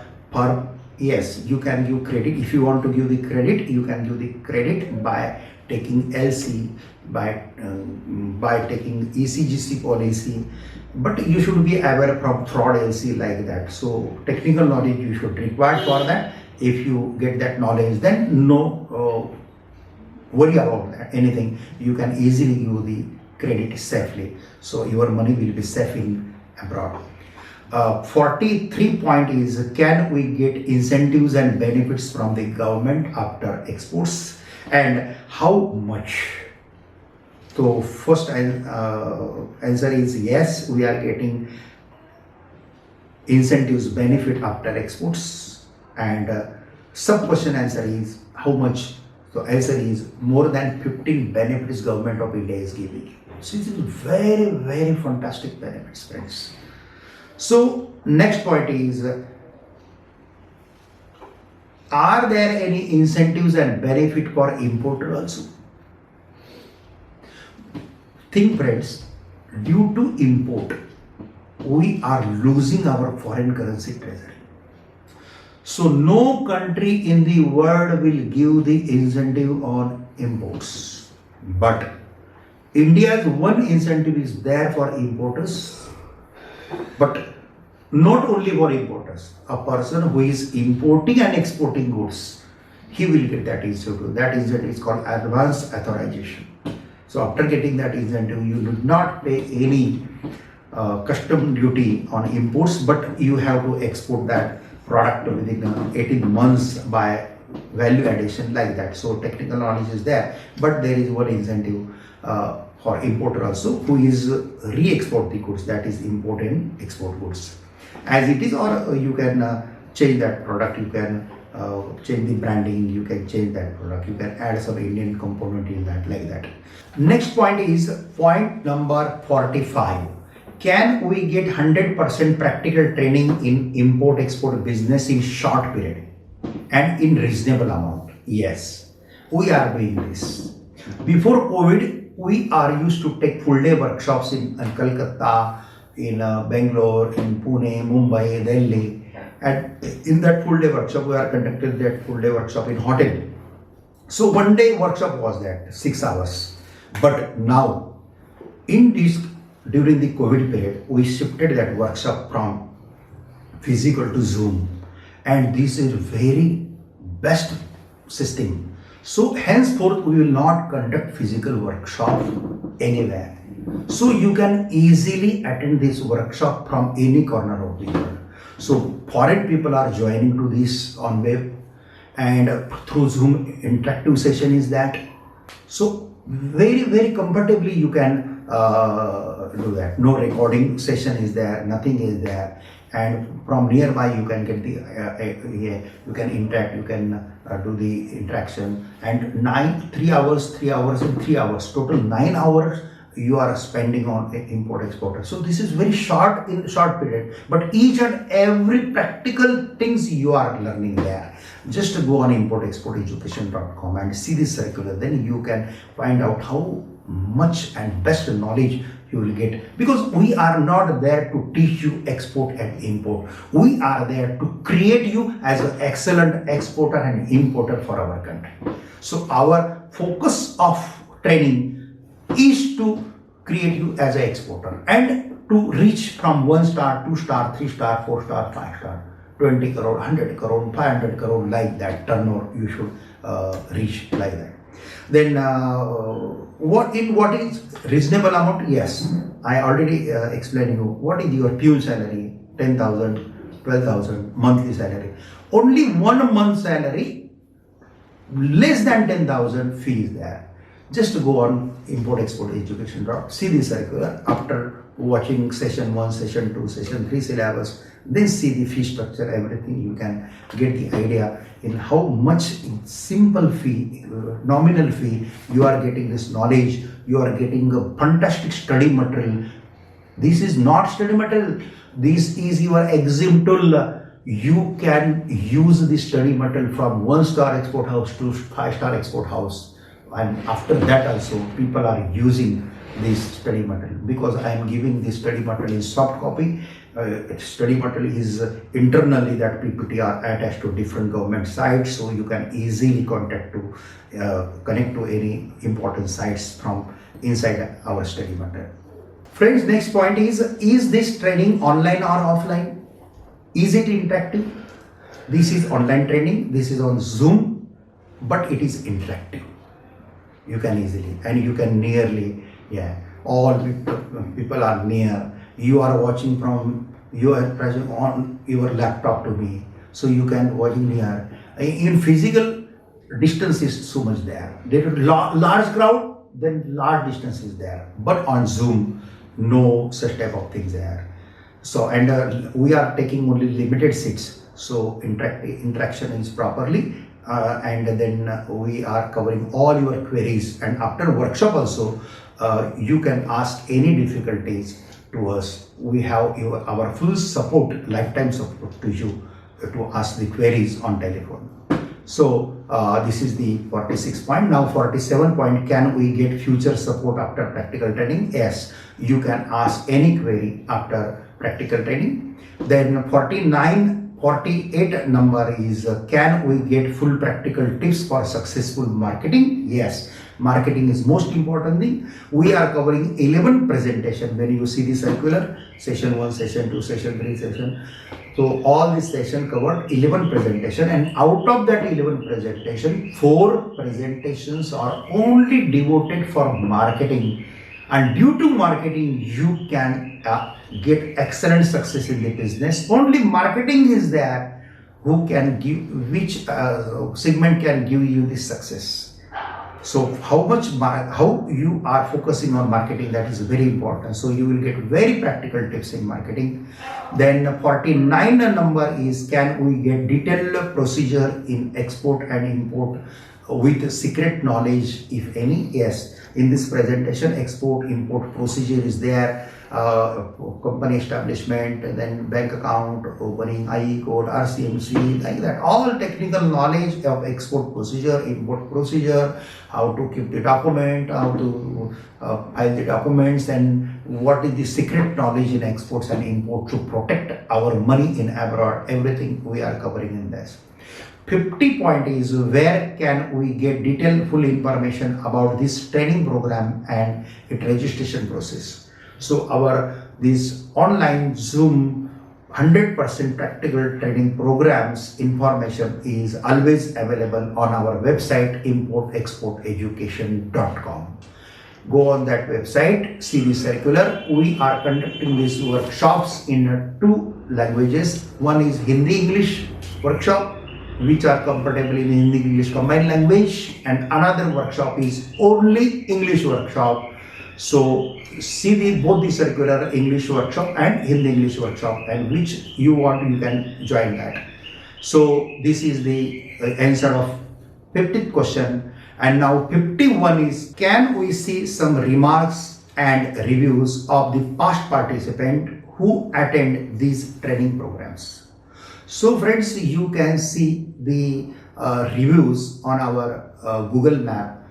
Yes, you can give credit. If you want to give the credit, you can give the credit by taking LC, by taking ECGC policy, but you should be aware from fraud LC like that. So technical knowledge you should require for that. If you get that knowledge, then no worry about that, anything. You can easily give the credit safely, so your money will be safe in abroad. 43 point is, can we get incentives and benefits from the government after exports, and how much? So first answer is yes, we are getting incentives, benefit after exports, and sub question answer is how much. So answer is more than 15 benefits government of India is giving. So this is very, very fantastic benefits, friends. So next point is, are there any incentives and benefit for importer also? Think, friends, due to import, we are losing our foreign currency treasury. So no country in the world will give the incentive on imports, but India's one incentive is there for importers, but not only for importers. A person who is importing and exporting goods, he will get that incentive. That incentive is called advance authorization. So after getting that incentive, you do not pay any custom duty on imports, but you have to export that product within 18 months by value addition like that. So technical knowledge is there, but there is one incentive for importer also, who is re-export the goods, that is import and export goods as it is, or you can change that product, you can change the branding, you can change that product, you can add some Indian component in that like that. Next point is point number 45. Can we get 100% practical training in import-export business in short period and in reasonable amount? Yes, we are doing this. Before COVID, we are used to take full-day workshops in Kolkata, in Bangalore, in Pune, Mumbai, Delhi. And in that full-day workshop, we are conducting that full-day workshop in hotel. So one day workshop was that, 6 hours. But now, in this, during the COVID period, we shifted that workshop from physical to Zoom, and this is very best system. So henceforth, we will not conduct physical workshop anywhere. So you can easily attend this workshop from any corner of the world. So foreign people are joining to this on web, and through Zoom interactive session is that. So very, very comfortably you can do that. No recording session is there, nothing is there, and from nearby you can get the you can interact, you can do the interaction, and 3 hours and 3 hours, total 9 hours you are spending on import exporter. So this is very short in short period, but each and every practical things you are learning there. Just go on importexporteducation.com and see this circular. Then you can find out how much and best knowledge you will get, because we are not there to teach you export and import. We are there to create you as an excellent exporter and importer for our country. So our focus of training is to create you as an exporter and to reach from 1 star, 2 star, 3 star, 4 star, 5 star, 20 crore, 100 crore, 500 crore, like that turnover you should reach like that. Then what is reasonable amount? Yes, I already explained you what is your pure salary, 10,000, 12,000 monthly salary. Only 1 month salary, less than 10,000 fee is there. Just go on import export education. See the circular after watching session 1, session 2, session 3 syllabus. Then see the fee structure, everything. You can get the idea in how much in simple fee, nominal fee, you are getting this knowledge. You are getting a fantastic study material. This is not study material. This is your exam tool. You can use the study material from 1 star export house to 5 star export house. And after that also people are using this study material, because I am giving this study material in soft copy. Study material is internally that PPT are attached to different government sites, so you can easily connect to any important sites from inside our study material. Friends, next point is this training online or offline? Is it interactive? This is online training, this is on Zoom, but it is interactive. You can easily, and you can nearly, all people are near. You are watching from your present on your laptop to me, so you can watch near. In physical distance is so much there. There is large crowd, then large distance is there. But on Zoom, no such type of things there. So and we are taking only limited seats, so interaction is properly. And then we are covering all your queries, and after workshop also you can ask any difficulties to us. We have our full support, lifetime support to you to ask the queries on telephone. So this is the 46 point. Now 47 point, can we get future support after practical training? Yes, you can ask any query after practical training. Then 48 number is can we get full practical tips for successful marketing? Yes, marketing is most important thing. We are covering 11 presentation. When you see the circular, session 1, session 2, session 3, session. So all this session covered 11 presentation, and out of that 11 presentation, 4 presentations are only devoted for marketing. And due to marketing, you can get excellent success in the business. Only marketing is there who can give, which segment can give you this success. So how you are focusing on marketing, that is very important. So you will get very practical tips in marketing. Then 49 number is can we get detailed procedure in export and import with secret knowledge, if any? Yes. In this presentation, export import procedure is there, company establishment, then bank account opening, IE code, RCMC, like that. All technical knowledge of export procedure, import procedure, how to keep the document, how to file the documents, and what is the secret knowledge in exports and import to protect our money in abroad. Everything we are covering in this. 50 point is where can we get detailed full information about this training program and its registration process. So this online Zoom 100% practical training programs information is always available on our website importexporteducation.com. Go on that website, see the circular. We are conducting these workshops in 2 languages. One is Hindi English workshop, which are compatible in Hindi English combined language, and another workshop is only English workshop. So see both the circular English workshop and Hindi English workshop, and which you want, you can join that. So this is the answer of 50th question. And now 51 is can we see some remarks and reviews of the past participant who attend these training programs. So friends, you can see the reviews on our Google Map.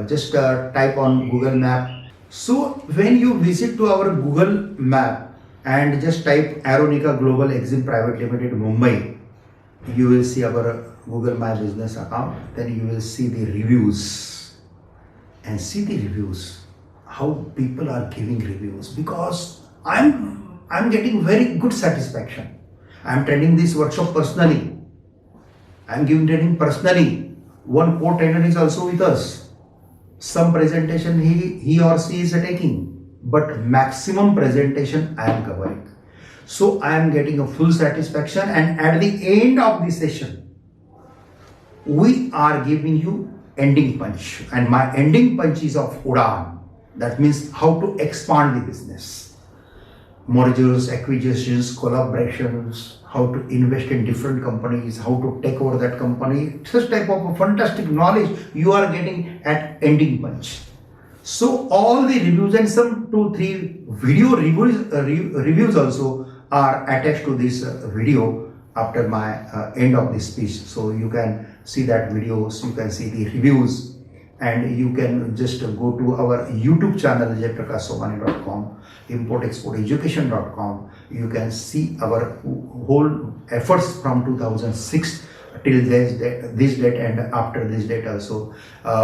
Just type on Google Map. So when you visit to our Google Map and just type Aeronica Global Exim Private Limited Mumbai, you will see our Google My Business account. Then you will see the reviews, and see the reviews, how people are giving reviews, because I'm getting very good satisfaction. I'm training this workshop personally. I'm giving training personally. One co-trainer is also with us. Some presentation he or she is taking, but maximum presentation I am covering. So I am getting a full satisfaction, and at the end of the session, we are giving you ending punch, and my ending punch is of Udan. That means how to expand the business. Mergers, acquisitions, collaborations, how to invest in different companies, how to take over that company. Such type of a fantastic knowledge you are getting at ending punch. So all the reviews and some 2-3 video reviews also are attached to this video after my end of this speech. So you can see that videos, you can see the reviews, and you can just go to our YouTube channel jayprakashsomani.com, importexporteducation.com. You can see our whole efforts from 2006 till this date and after this date also.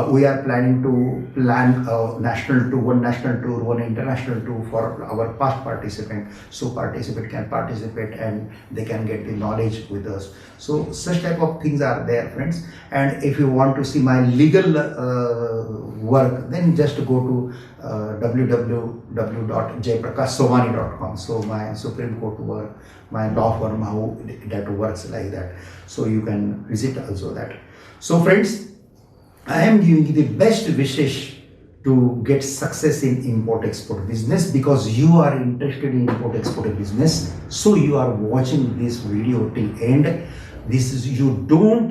We are planning to plan a national tour, one national tour, one international tour for our past participant. So participant can participate and they can get the knowledge with us. So such type of things are there, friends. And if you want to see my legal work, then just go to www.jayprakashsomani.com. So my Supreme Court work, my law firm, how that works like that. So you can visit also that. So friends, I am giving you the best wishes to get success in import-export business, because you are interested in import-export business. So you are watching this video till end. This is, you don't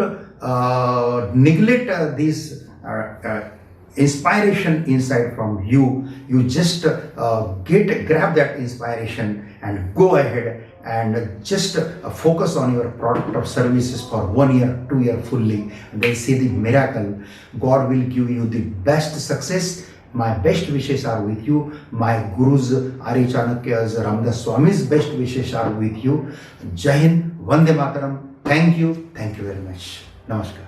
neglect this inspiration inside from you. You just grab that inspiration and go ahead and just focus on your product or services for 1 year, 2 year fully, and then see the miracle. God will give you the best success. My best wishes are with you. My Guru's Ari Chanakya's Ramdas Swami's best wishes are with you. Jai Hind, Vande Mataram. Thank you very much. Namaskar.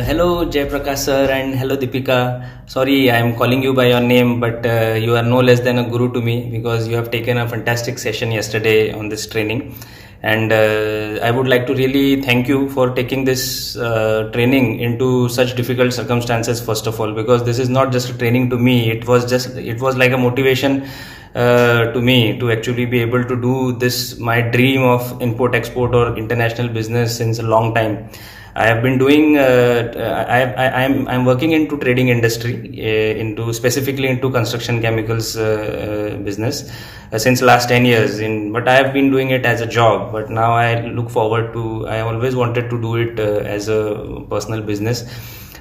Hello Jayprakash sir, and hello Deepika. Sorry, I am calling you by your name, but you are no less than a guru to me, because you have taken a fantastic session yesterday on this training. And I would like to really thank you for taking this training into such difficult circumstances, first of all, because this is not just a training to me. It was like a motivation to me to actually be able to do this, my dream of import export or international business, since a long time. I have been doing. I'm working into trading industry, specifically into construction chemicals business since last 10 years. But I have been doing it as a job. But now I look forward to. I always wanted to do it as a personal business.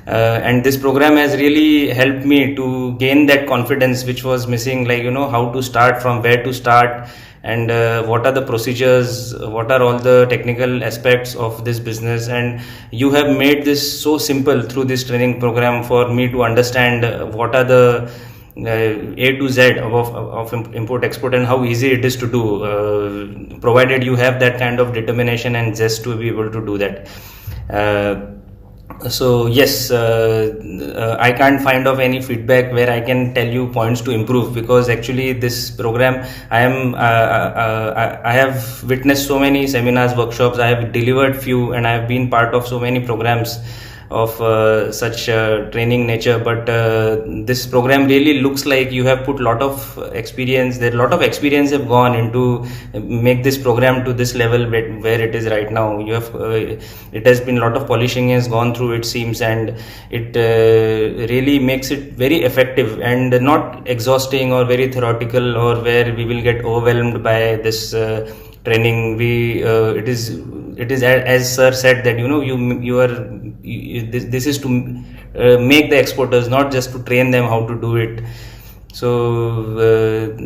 And this program has really helped me to gain that confidence which was missing, like, how to start, from where to start, and what are the procedures, what are all the technical aspects of this business. And you have made this so simple through this training program for me to understand what are the A to Z of import export and how easy it is to do, provided you have that kind of determination and zest to be able to do that. So yes, I can't find of any feedback where I can tell you points to improve, because actually this program, I have witnessed so many seminars, workshops, I have delivered few, and I have been part of so many programs of such training nature, but this program really looks like you have put lot of experience. There a lot of experience have gone into make this program to this level where it is right now. You have it has been a lot of polishing has gone through, it seems, and it really makes it very effective and not exhausting or very theoretical, or where we will get overwhelmed by this training. It is as sir said that this is to make the exporters, not just to train them how to do it. So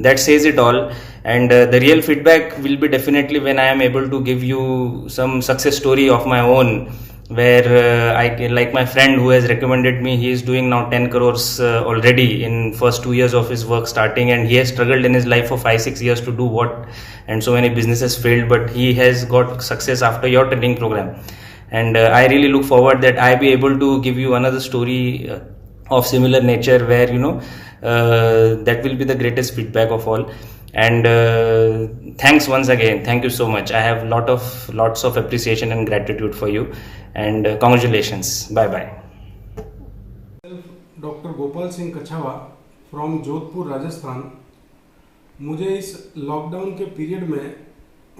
that says it all. And the real feedback will be definitely when I am able to give you some success story of my own, where I can, like my friend who has recommended me, he is doing now 10 crores already in first 2 years of his work starting, and he has struggled in his life for 5-6 years to do what, and so many businesses failed, but he has got success after your training program. And I really look forward that I be able to give you another story of similar nature, where that will be the greatest feedback of all. And thanks once again, thank you so much. I have lots of appreciation and gratitude for you, and congratulations. Bye bye. Doctor Gopal Singh Kachhawa from Jodhpur Rajasthan. मुझे इस lockdown के period में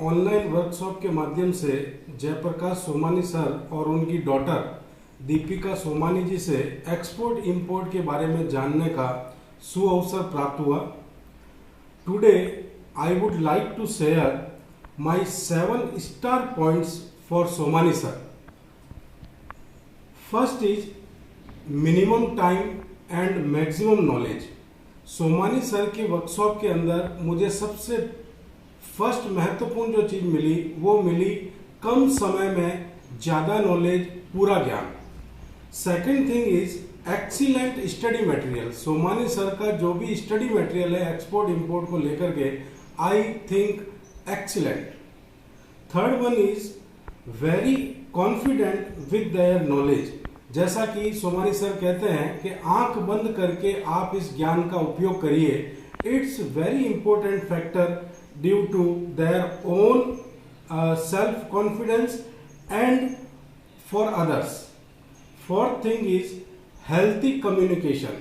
online workshop के माध्यम से Jayaprakash Somani sir और उनकी daughter Deepika Somani जी से एक्सपोर्ट इंपोर्ट के बारे में जानने का सुअवसर प्राप्त हुआ। Today I would like to share my 7 star points for Somani sir. First is minimum time and maximum knowledge. Somani sir के वर्कशॉप के अंदर मुझे सबसे फर्स्ट महत्वपूर्ण जो चीज मिली वो मिली कम समय में ज्यादा नॉलेज, पूरा ज्ञान। Second thing is excellent study material. Somani sir का जो भी स्टडी मटेरियल है एक्सपोर्ट इंपोर्ट को लेकर के, I think excellent. Third one is very confident with their knowledge. जैसा कि सोमानी सर कहते हैं कि आंख बंद करके आप इस ज्ञान का उपयोग करिए। It's very important factor due to their own self confidence and for others. Fourth thing is healthy communication.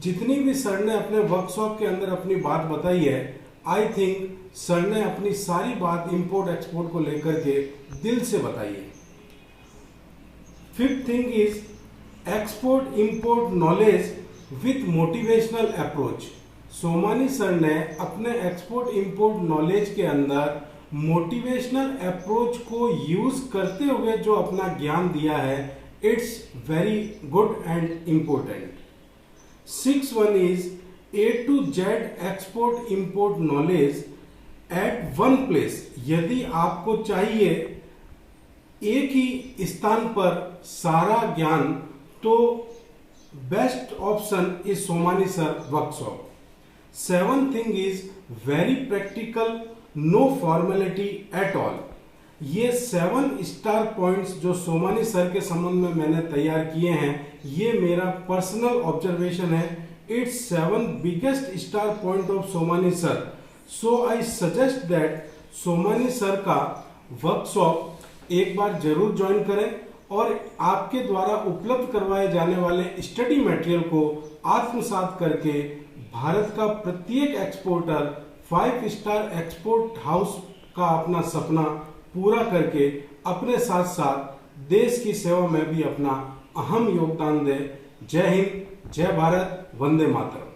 जितनी भी सर ने अपने वर्कशॉप के अंदर अपनी बात बताई है, आई थिंक सर ने अपनी सारी बात इंपोर्ट एक्सपोर्ट को लेकर के दिल से बताई है। Fifth thing is export import knowledge with motivational approach. Somani sir ने अपने एक्सपोर्ट इंपोर्ट नॉलेज के अंदर मोटिवेशनल अप्रोच को यूज करते हुए जो अपना ज्ञान दिया है, it's very good and important. Six one is A to Z export import knowledge eight one place. यदि आपको चाहिए एक ही स्थान पर सारा ज्ञान, तो best option is Somani sir workshop. Seven thing is very practical, no formality at all. ये 7 स्टार पॉइंट्स जो सोमानी सर के संबंध में मैंने तैयार किए हैं, ये मेरा पर्सनल ऑब्जर्वेशन है। It's 7 biggest star point of Somani sir. So I suggest that Somani sir का वर्कशॉप एक बार जरूर ज्वाइन करें और आपके द्वारा उपलब्ध करवाए जाने वाले स्टडी मटेरियल को आत्मसात करके भारत का प्रत्येक एक्सपोर्टर 5 स्टार एक्सपोर्ट हाउस का अपना सपना पूरा करके अपने साथ साथ देश की सेवा में भी अपना अहम योगदान दे। जय हिंद, जय भारत, वंदे मातरम।